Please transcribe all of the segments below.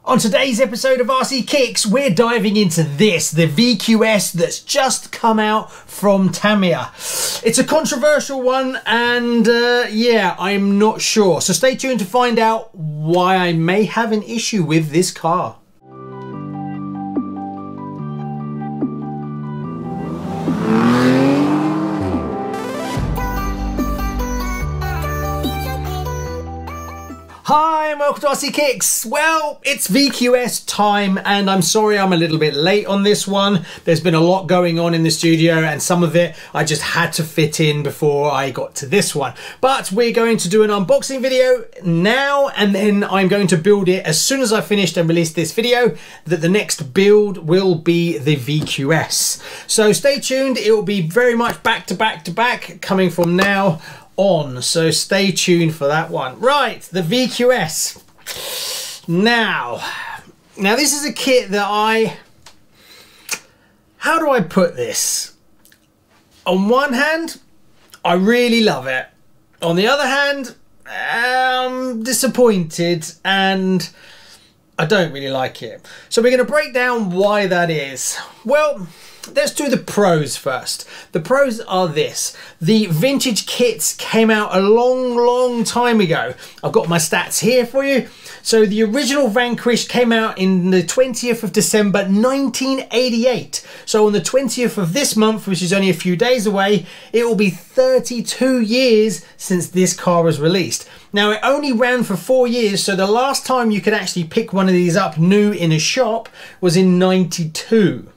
On today's episode of RC Kicks, we're diving into this, the VQS that's just come out from Tamiya. It's a controversial one and yeah, I'm not sure. So stay tuned to find out why I may have an issue with this car. Hi and welcome to RC Kicks. Well, it's VQS time and I'm sorry I'm a little bit late on this one. There's been a lot going on in the studio and some of it I just had to fit in before I got to this one. But we're going to do an unboxing video now and then I'm going to build it as soon as I finished and released this video. That the next build will be the VQS. So stay tuned, it will be very much back to back coming from now on, so stay tuned for that one. Right, the VQS. Now this is a kit that how do I put this? On one hand, I really love it. On the other hand, I'm disappointed and I don't really like it. So we're going to break down why that is. Well, let's do the pros first. The pros are this. The vintage kits came out a long time ago. I've got my stats here for you. So the original Vanquish came out in the 20th of December 1988. So on the 20th of this month, which is only a few days away, it will be 32 years since this car was released. Now it only ran for 4 years, so the last time you could actually pick one of these up new in a shop was in '92.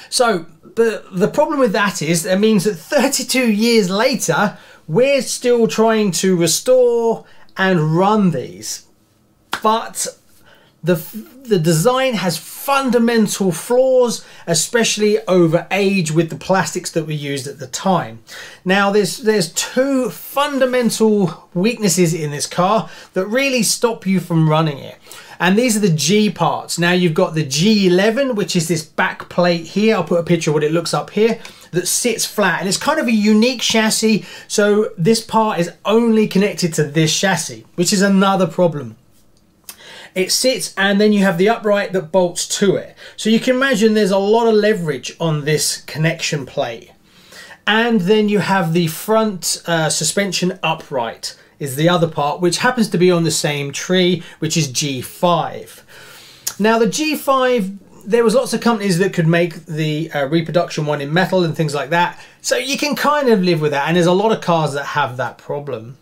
So the problem with that is that means that 32 years later, we're still trying to restore and run these. But the design has fundamental flaws, especially over age with the plastics that were used at the time. Now there's two fundamental weaknesses in this car that really stop you from running it. And these are the G parts. Now you've got the G11, which is this back plate here. I'll put a picture of what it looks up here, that sits flat. And it's kind of a unique chassis. So this part is only connected to this chassis, which is another problem. It sits and then you have the upright that bolts to it. So you can imagine there's a lot of leverage on this connection plate. And then you have the front suspension upright is the other part, which happens to be on the same tree, which is G5. Now the G5, there was lots of companies that could make the reproduction one in metal and things like that. So you can kind of live with that. And there's a lot of cars that have that problem.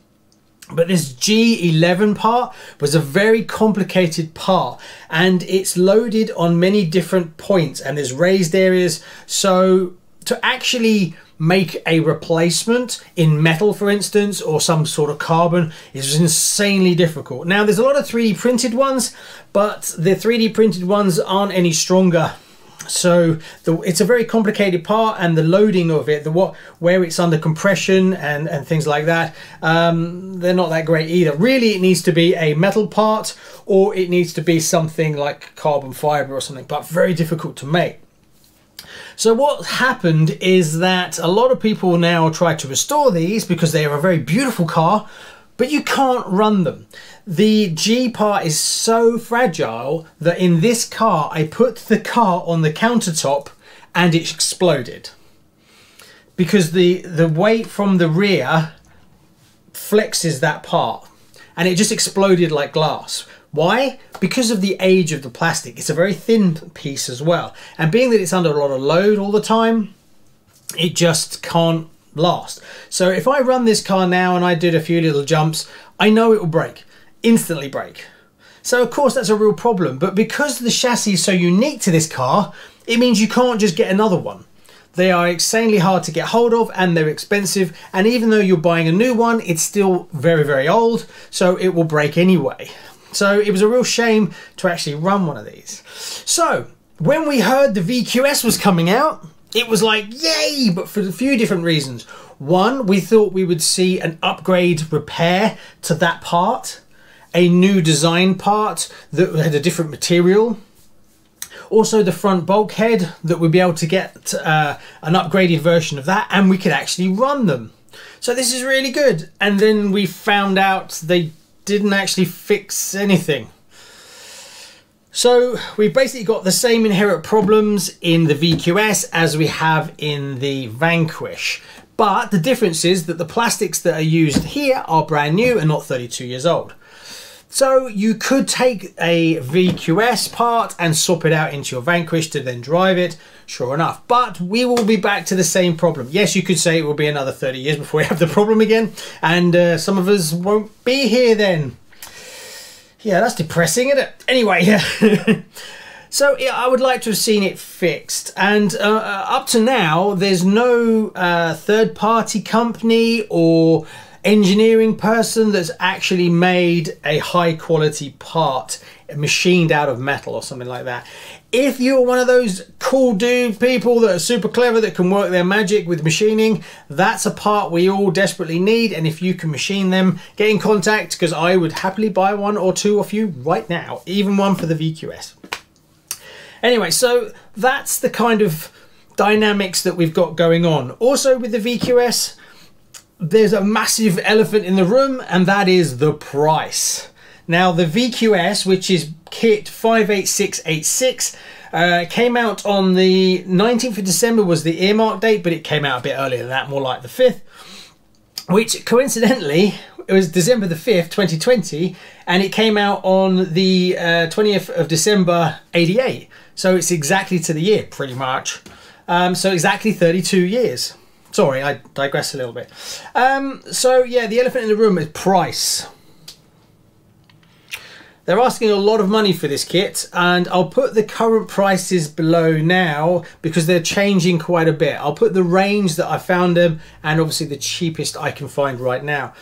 But this G11 part was a very complicated part and it's loaded on many different points and there's raised areas. So to actually make a replacement in metal, for instance, or some sort of carbon is insanely difficult. Now there's a lot of 3D printed ones, but the 3D printed ones aren't any stronger. So it's a very complicated part, and the loading of it, where it's under compression and things like that, they're not that great either. Really, it needs to be a metal part, or it needs to be something like carbon fiber or something, but very difficult to make. So what happened is that a lot of people now try to restore these because they are a very beautiful car, but you can't run them. The G part is so fragile that in this car, I put the car on the countertop and it exploded. Because the weight from the rear flexes that part and it just exploded like glass. Why? Because of the age of the plastic. It's a very thin piece as well. And being that it's under a lot of load all the time, it just can't last. So if I run this car now and I did a few little jumps, I know it will break, instantly break. So of course that's a real problem. But because the chassis is so unique to this car, it means you can't just get another one. They are insanely hard to get hold of and they're expensive. And even though you're buying a new one, it's still very old. So it will break anyway. So it was a real shame to actually run one of these. So when we heard the VQS was coming out, it was like, yay, but for a few different reasons. One, we thought we would see an upgrade repair to that part, a new design part that had a different material. Also the front bulkhead, that we'd be able to get an upgraded version of that and we could actually run them. So this is really good. And then we found out they didn't actually fix anything. So we've basically got the same inherent problems in the VQS as we have in the Vanquish. But the difference is that the plastics that are used here are brand new and not 32 years old. So you could take a VQS part and swap it out into your Vanquish to then drive it, sure enough. But we will be back to the same problem. Yes, you could say it will be another 30 years before we have the problem again, and some of us won't be here then. Yeah, that's depressing, isn't it? Anyway, yeah. So yeah, I would like to have seen it fixed, and up to now there's no third-party company or engineering person that's actually made a high-quality part machined out of metal or something like that. If you're one of those cool dude people that are super clever that can work their magic with machining, that's a part we all desperately need, and if you can machine them, get in contact, because I would happily buy one or two off you right now, even one for the VQS. Anyway, so that's the kind of dynamics that we've got going on. Also with the VQS, there's a massive elephant in the room, and that is the price. Now the VQS, which is Kit58686, came out on the 19th of December was the earmark date, but it came out a bit earlier than that, more like the 5th, which coincidentally, it was December the 5th, 2020, and it came out on the 20th of December, 88. So it's exactly to the year, pretty much. So exactly 32 years. Sorry, I digress a little bit. So yeah, the elephant in the room is price. They're asking a lot of money for this kit, and I'll put the current prices below now because they're changing quite a bit. I'll put the range that I found them and obviously the cheapest I can find right now.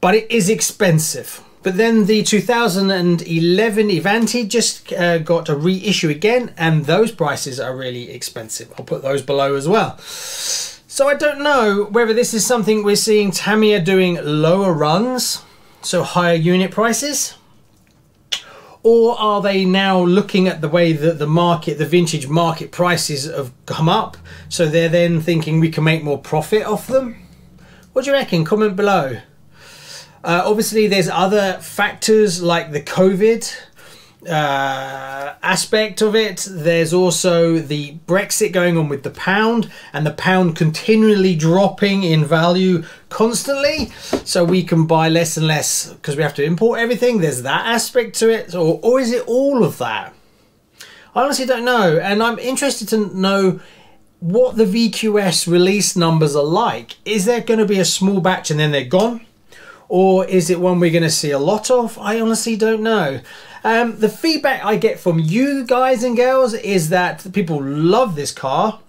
But it is expensive. But then the 2011 Avanti just got a reissue again, and those prices are really expensive. I'll put those below as well. So I don't know whether this is something we're seeing Tamiya doing lower runs, so higher unit prices, or are they now looking at the way that the market, the vintage market prices have come up, so they're then thinking we can make more profit off them? What do you reckon? Comment below. Obviously there's other factors like the COVID aspect of it. There's also the Brexit going on with the pound, and the pound continually dropping in value constantly, so we can buy less and less because we have to import everything. There's that aspect to it, or is it all of that? I honestly don't know, and I'm interested to know what the VQS release numbers are like. Is there going to be a small batch and then they're gone? Or is it one we're going to see a lot of? I honestly don't know. The feedback I get from you guys and girls is that people love this car,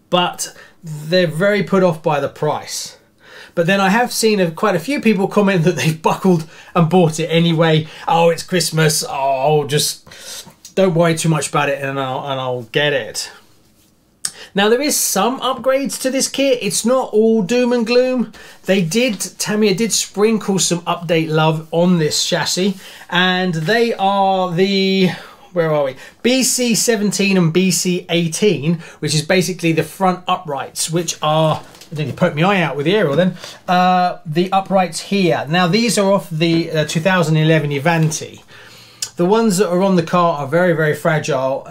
but they're very put off by the price. But then I have seen quite a few people comment that they've buckled and bought it anyway. Oh, it's Christmas. Oh, just don't worry too much about it and I'll get it. Now there is some upgrades to this kit. It's not all doom and gloom. Tamiya did sprinkle some update love on this chassis, and they are the, where are we? BC17 and BC18, which is basically the front uprights, which are, I think you poked my eye out with the aerial then, the uprights here. Now these are off the 2011 Avanti. The ones that are on the car are very, very fragile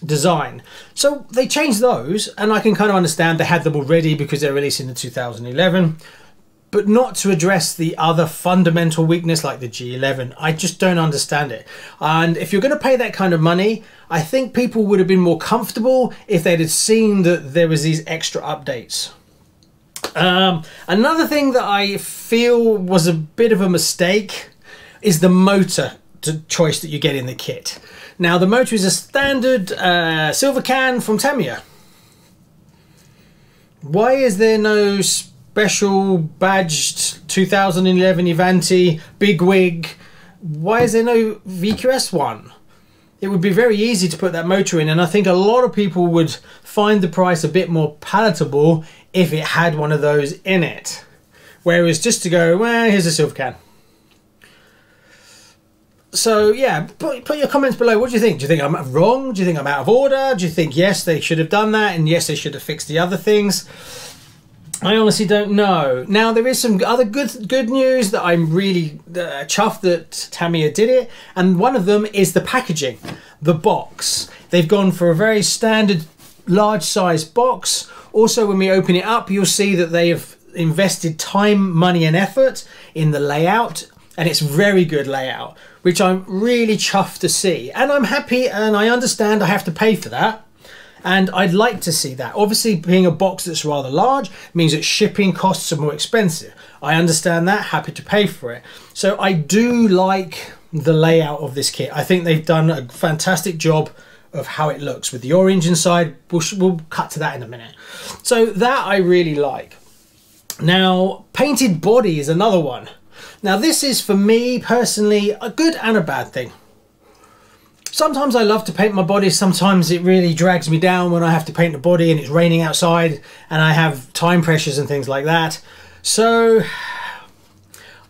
design, so they changed those, and I can kind of understand they had them already because they're releasing the 2011, but not to address the other fundamental weakness like the G11. I just don't understand it. And if you're going to pay that kind of money, I think people would have been more comfortable if they'd have seen that there was these extra updates. Another thing that I feel was a bit of a mistake is the motor choice that you get in the kit. Now the motor is a standard silver can from Tamiya. Why is there no special badged 2011 Avanti big wig? Why is there no VQS one? It would be very easy to put that motor in, and I think a lot of people would find the price a bit more palatable if it had one of those in it. Whereas just to go, well, here's a silver can. So yeah, put your comments below. What do you think? Do you think I'm wrong? Do you think I'm out of order? Do you think yes, they should have done that, and yes, they should have fixed the other things? I honestly don't know. Now, there is some other good news that I'm really chuffed that Tamiya did it, and one of them is the packaging, the box. They've gone for a very standard large size box. Also, when we open it up, you'll see that they have invested time, money and effort in the layout, and it's very good layout, which I'm really chuffed to see. And I'm happy, and I understand I have to pay for that. And I'd like to see that. Obviously, being a box that's rather large means that shipping costs are more expensive. I understand that, happy to pay for it. So I do like the layout of this kit. I think they've done a fantastic job of how it looks with the orange inside. We'll cut to that in a minute. So that I really like. Now, painted body is another one. Now, this is, for me personally, a good and a bad thing. Sometimes I love to paint my body, sometimes it really drags me down when I have to paint the body and it's raining outside and I have time pressures and things like that. So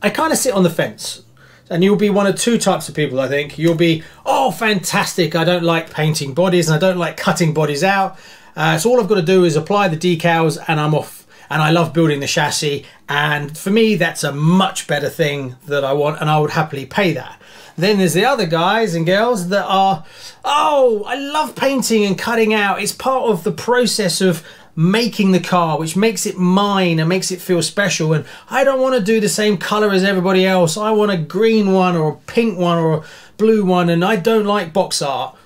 I kind of sit on the fence. And you'll be one of two types of people, I think. You'll be, oh, fantastic, I don't like painting bodies and I don't like cutting bodies out. So all I've got to do is apply the decals and I'm off. And I love building the chassis. And for me, that's a much better thing that I want, and I would happily pay that. Then there's the other guys and girls that are, oh, I love painting and cutting out. It's part of the process of making the car, which makes it mine and makes it feel special. And I don't want to do the same color as everybody else. I want a green one or a pink one or a blue one, and I don't like box art.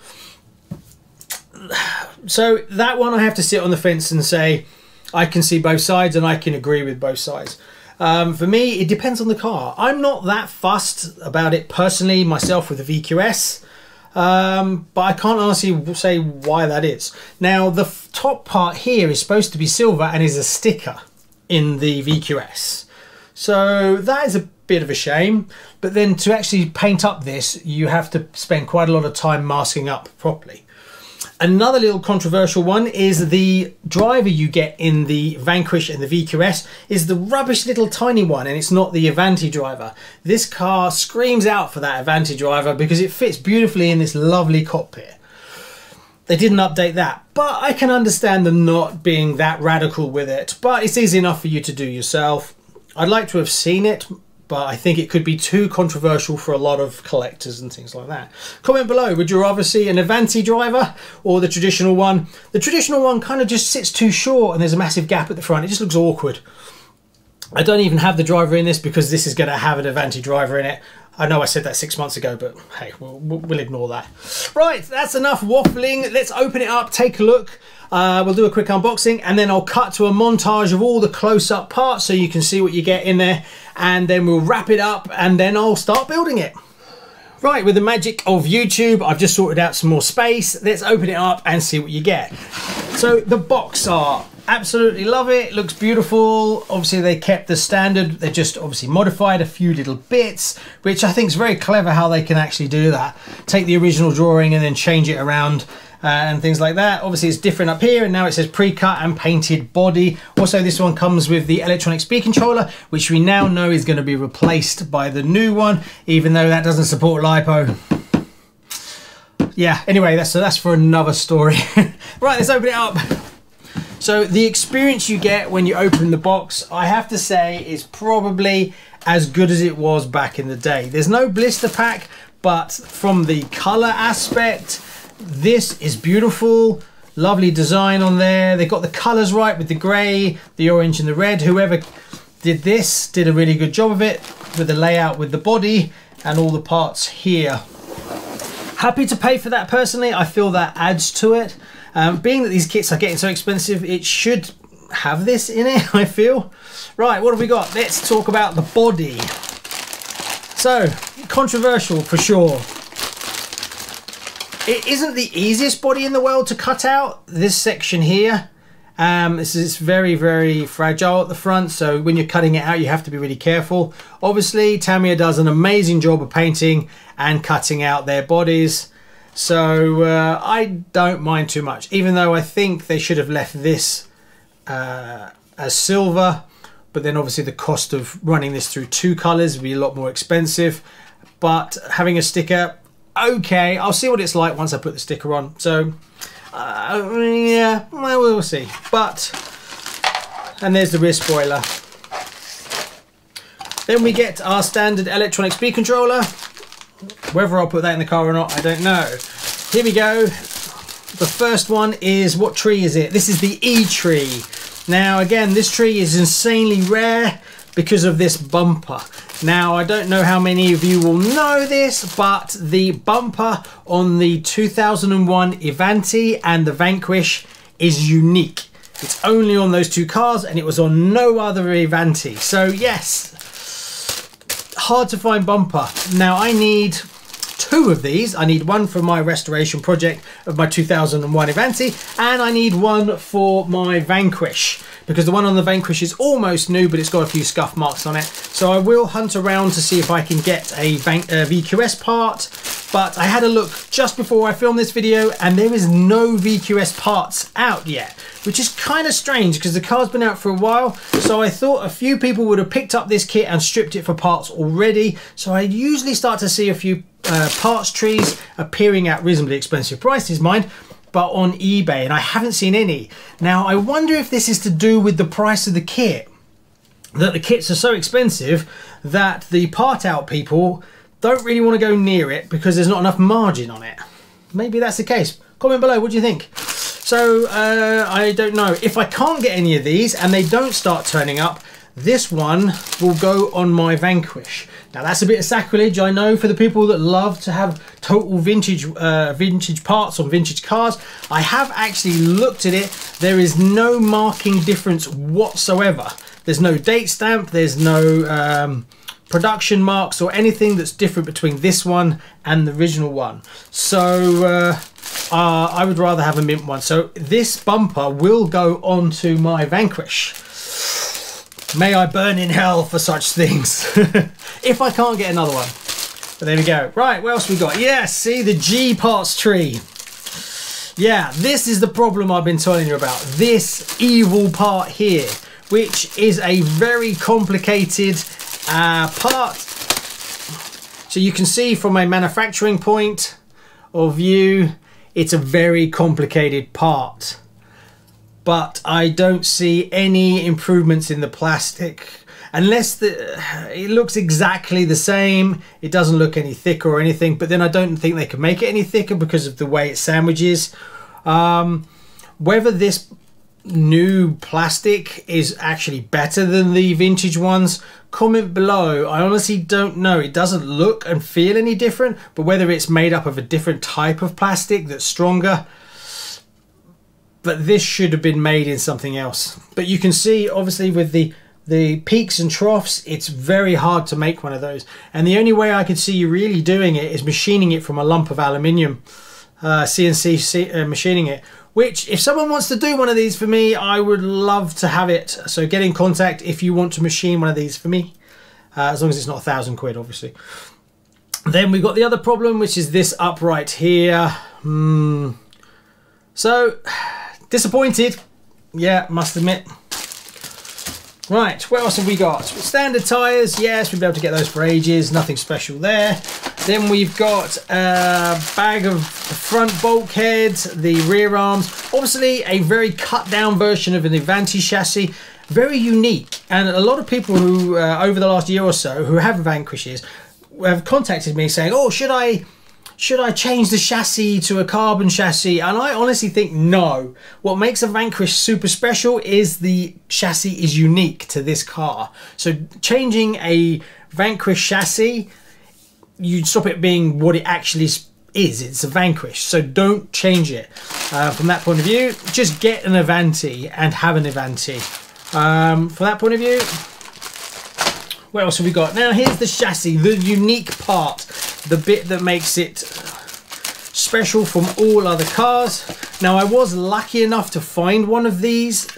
So that one I have to sit on the fence and say, I can see both sides and I can agree with both sides. For me, it depends on the car. I'm not that fussed about it personally myself with the VQS, but I can't honestly say why that is. Now, the top part here is supposed to be silver and is a sticker in the VQS. So that is a bit of a shame, but then to actually paint up this, you have to spend quite a lot of time masking up properly. Another little controversial one is the driver you get in the Vanquish and the VQS is the rubbish little tiny one, and it's not the Avanti driver. This car screams out for that Avanti driver because it fits beautifully in this lovely cockpit. They didn't update that, but I can understand them not being that radical with it, but it's easy enough for you to do yourself. I'd like to have seen it, but I think it could be too controversial for a lot of collectors and things like that. Comment below, would you rather see an Avanti driver or the traditional one? The traditional one kind of just sits too short and there's a massive gap at the front. It just looks awkward. I don't even have the driver in this because this is going to have an Avanti driver in it. I know I said that 6 months ago, but hey, we'll ignore that. Right, that's enough waffling. Let's open it up, take a look. We'll do a quick unboxing and then I'll cut to a montage of all the close-up parts so you can see what you get in there, and then we'll wrap it up and then I'll start building it. Right, with the magic of YouTube, I've just sorted out some more space. Let's open it up and see what you get. So the box art, absolutely love it. Looks beautiful. Obviously they kept the standard. They just obviously modified a few little bits, which I think is very clever how they can actually do that. Take the original drawing and then change it around and things like that. Obviously it's different up here, and now it says pre-cut and painted body. Also, this one comes with the electronic speed controller, which we now know is going to be replaced by the new one, even though that doesn't support LiPo. Yeah, anyway, that's for another story. Right, let's open it up. So the experience you get when you open the box, I have to say, is probably as good as it was back in the day. There's no blister pack, but from the color aspect, this is beautiful. Lovely design on there. They got the colors right with the gray, the orange and the red. Whoever did this did a really good job of it with the layout with the body and all the parts here. Happy to pay for that personally. I feel that adds to it. Being that these kits are getting so expensive, it should have this in it, I feel. Right, what have we got? Let's talk about the body. So, controversial for sure. It isn't the easiest body in the world to cut out, this section here. This is very, very fragile at the front, so when you're cutting it out, you have to be really careful. Obviously, Tamiya does an amazing job of painting and cutting out their bodies, so I don't mind too much, even though I think they should have left this as silver, but then obviously the cost of running this through two colors would be a lot more expensive. But having a sticker, okay, I'll see what it's like once I put the sticker on. So yeah, well, we'll see. But And there's the rear spoiler. Then we get our standard electronic speed controller. Whether I'll put that in the car or not, I don't know. Here we go. The first one is, what tree is it? This is the E tree. Now again, this tree is insanely rare because of this bumper. Now I don't know how many of you will know this, but the bumper on the 2001 Avanti and the Vanquish is unique. It's only on those two cars and it was on no other Avanti. So yes, hard to find bumper. Now I need two of these. I need one for my restoration project of my 2001 Avanti, and I need one for my Vanquish, because the one on the Vanquish is almost new, but it's got a few scuff marks on it. So I will hunt around to see if I can get a VQS part, but I had a look just before I filmed this video and there is no VQS parts out yet, which is kind of strange because the car's been out for a while. So I thought a few people would have picked up this kit and stripped it for parts already. So I usually start to see a few parts trees appearing at reasonably expensive prices, mind, but on eBay, and I haven't seen any. Now I wonder if this is to do with the price of the kit, that the kits are so expensive that the part out people don't really want to go near it because there's not enough margin on it. Maybe that's the case. Comment below, what do you think? So I don't know. If I can't get any of these and they don't start turning up, this one will go on my Vanquish. Now that's a bit of sacrilege, I know, for the people that love to have total vintage vintage parts on vintage cars. I have actually looked at it. There is no marking difference whatsoever. There's no date stamp, there's no production marks or anything that's different between this one and the original one. So I would rather have a mint one. So this bumper will go onto my Vanquish. May I burn in hell for such things. If I can't get another one. But there we go. Right, what else we got? Yes, see the G parts tree. Yeah, this is the problem I've been telling you about. This evil part here, which is a very complicated part. So you can see from a manufacturing point of view, it's a very complicated part. But I don't see any improvements in the plastic unless it looks exactly the same. It doesn't look any thicker or anything, but then I don't think they can make it any thicker because of the way it sandwiches. Whether this new plastic is actually better than the vintage ones, comment below. I honestly don't know. It doesn't look and feel any different, but whether it's made up of a different type of plastic that's stronger. But this should have been made in something else. But you can see, obviously, with the peaks and troughs, it's very hard to make one of those. And the only way I could see you really doing it is machining it from a lump of aluminium, CNC machining it. Which, if someone wants to do one of these for me, I would love to have it. So get in contact if you want to machine one of these for me. As long as it's not £1,000, obviously. Then we've got the other problem, which is this upright here. So, disappointed. Yeah, must admit. Right, what else have we got? Standard tyres, yes, we'll be able to get those for ages. Nothing special there. Then we've got a bag of the front bulkheads, the rear arms. Obviously, a very cut down version of an Avanti chassis. Very unique. And a lot of people who, over the last year or so, who have Vanquishes, have contacted me saying, oh, should I change the chassis to a carbon chassis? And I honestly think no. What makes a Vanquish super special is the chassis is unique to this car. So changing a Vanquish chassis, you stop it being what it actually is. It's a Vanquish. So don't change it. From that point of view, just get an Avanti and have an Avanti. From that point of view, what else have we got? Now here's the chassis, the unique part, the bit that makes it special from all other cars. Now I was lucky enough to find one of these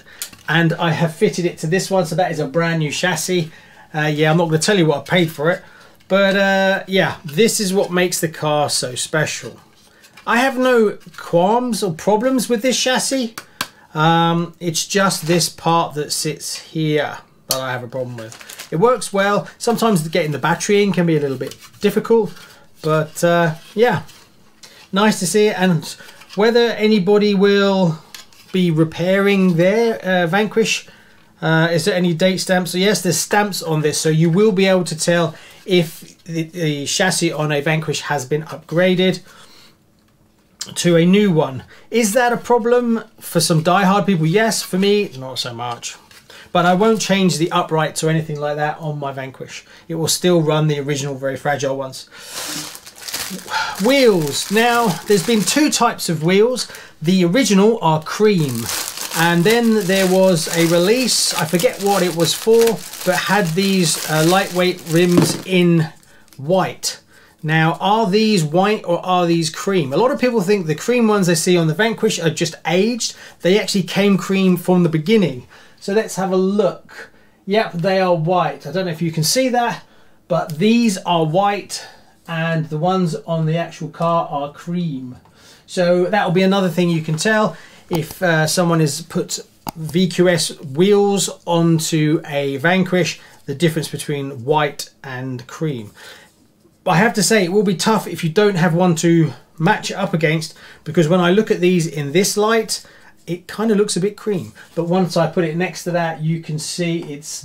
and I have fitted it to this one, so that is a brand new chassis. Yeah, I'm not going to tell you what I paid for it, but yeah, this is what makes the car so special. I have no qualms or problems with this chassis. It's just this part that sits here that I have a problem with. It works well. Sometimes getting the battery in can be a little bit difficult, but yeah, nice to see it. And whether anybody will be repairing their Vanquish Is there any date stamps? So yes, there's stamps on this, so you will be able to tell if the chassis on a Vanquish has been upgraded to a new one. Is that a problem for some die-hard people? Yes, for me, not so much. But I won't change the uprights or anything like that on my Vanquish. It will still run the original very fragile ones. Wheels. Now, there's been two types of wheels. The original are cream. And then there was a release, I forget what it was for, but had these lightweight rims in white. Now, are these white or are these cream? A lot of people think the cream ones they see on the Vanquish are just aged. They actually came cream from the beginning. So let's have a look. Yep, they are white. I don't know if you can see that, but these are white and the ones on the actual car are cream. So that'll be another thing you can tell if someone has put VQS wheels onto a Vanquish, the difference between white and cream. But I have to say, it will be tough if you don't have one to match it up against, because when I look at these in this light, it kind of looks a bit cream. But once I put it next to that, you can see it's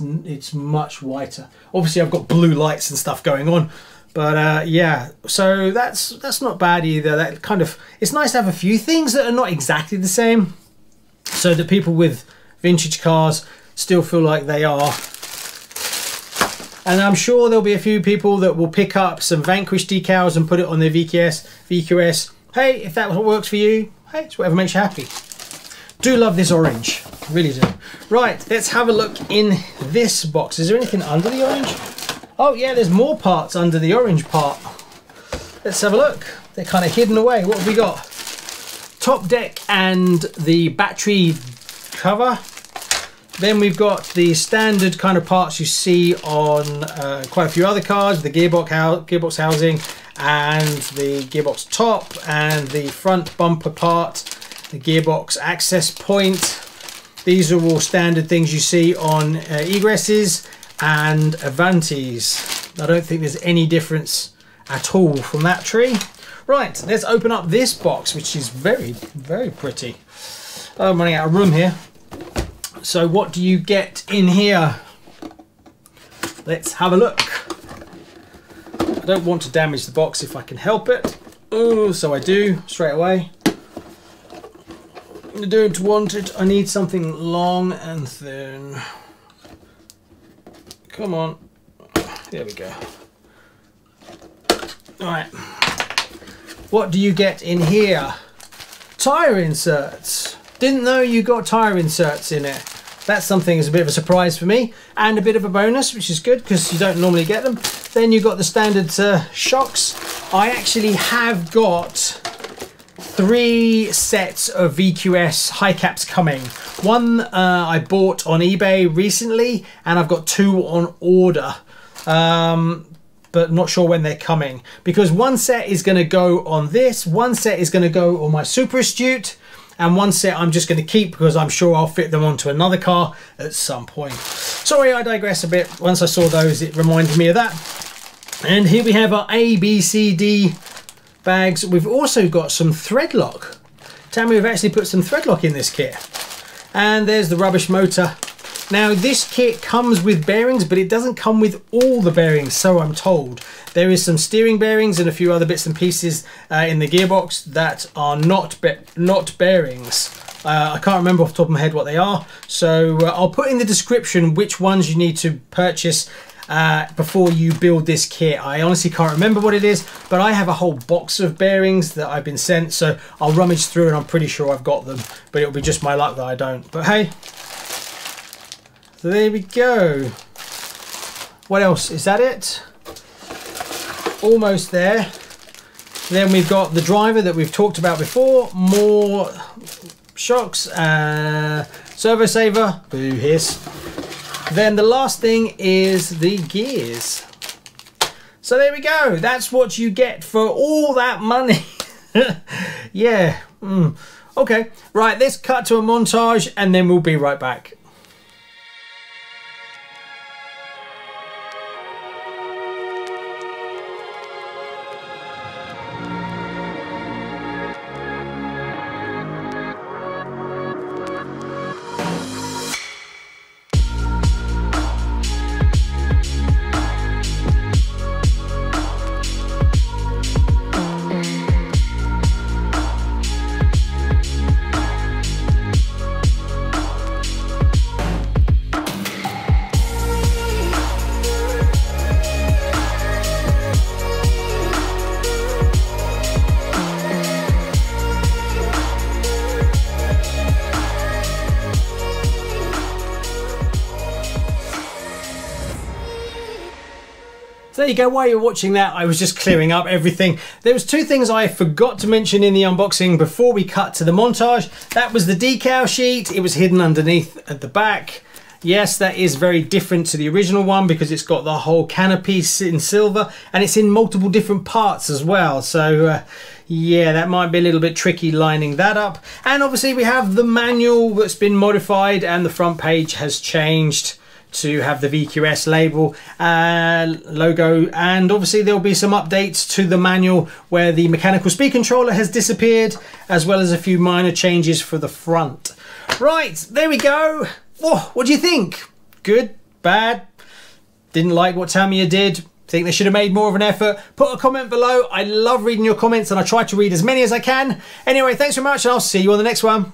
much whiter. Obviously, I've got blue lights and stuff going on. But yeah, so that's not bad either. That kind of, it's nice to have a few things that are not exactly the same, so that people with vintage cars still feel like they are. And I'm sure there'll be a few people that will pick up some Vanquish decals and put it on their VQS. Hey, if that works for you, hey, it's whatever makes you happy. Do love this orange, really do. Right, let's have a look in this box. Is there anything under the orange? Oh yeah, there's more parts under the orange part. Let's have a look. They're kind of hidden away. What have we got? Top deck and the battery cover. Then we've got the standard kind of parts you see on quite a few other cars. The gearbox housing and the gearbox top and the front bumper part, the gearbox access point. These are all standard things you see on egresses and Avantis. I don't think there's any difference at all from that tree. Right, let's open up this box, which is very, very pretty. Oh, I'm running out of room here. So what do you get in here? Let's have a look. I don't want to damage the box if I can help it. Oh, so I do straight away. I don't want it. I need something long and thin. Come on. There we go. All right. What do you get in here? Tire inserts. Didn't know you got tire inserts in it. That's something that's a bit of a surprise for me, and a bit of a bonus, which is good because you don't normally get them. Then you've got the standard shocks. I actually have got 3 sets of VQS high caps coming. One I bought on eBay recently, and I've got 2 on order. But not sure when they're coming, because one set is going to go on this, one set is going to go on my Super Astute, and one set I'm just going to keep because I'm sure I'll fit them onto another car at some point. Sorry, I digress a bit. Once I saw those, it reminded me of that. And here we have our A, B, C, D bags. We've also got some thread lock. Tamiya have actually put some thread lock in this kit. And there's the rubbish motor. Now this kit comes with bearings, but it doesn't come with all the bearings, so I'm told. There is some steering bearings and a few other bits and pieces in the gearbox that are not bearings. I can't remember off the top of my head what they are, so I'll put in the description which ones you need to purchase before you build this kit. I honestly can't remember what it is, but I have a whole box of bearings that I've been sent, so I'll rummage through and I'm pretty sure I've got them, but it'll be just my luck that I don't. But hey, so there we go. What else? Is that it? Almost there. Then we've got the driver that we've talked about before. More shocks, servo saver, boo hiss. Then the last thing is the gears. So there we go. That's what you get for all that money. Yeah. Okay. Right, let's cut to a montage and then we'll be right back. So there you go, while you're watching that, I was just clearing up everything. There was two things I forgot to mention in the unboxing before we cut to the montage. That was the decal sheet. It was hidden underneath at the back. Yes, that is very different to the original one because it's got the whole canopy in silver and it's in multiple different parts as well. So yeah, that might be a little bit tricky lining that up. And obviously we have the manual that's been modified and the front page has changed to have the VQS label logo, and obviously there'll be some updates to the manual where the mechanical speed controller has disappeared, as well as a few minor changes for the front. Right, there we go. Oh, what do you think? Good? Bad? Didn't like what Tamiya did? Think they should have made more of an effort? Put a comment below. I love reading your comments and I try to read as many as I can. Anyway, thanks very much and I'll see you on the next one.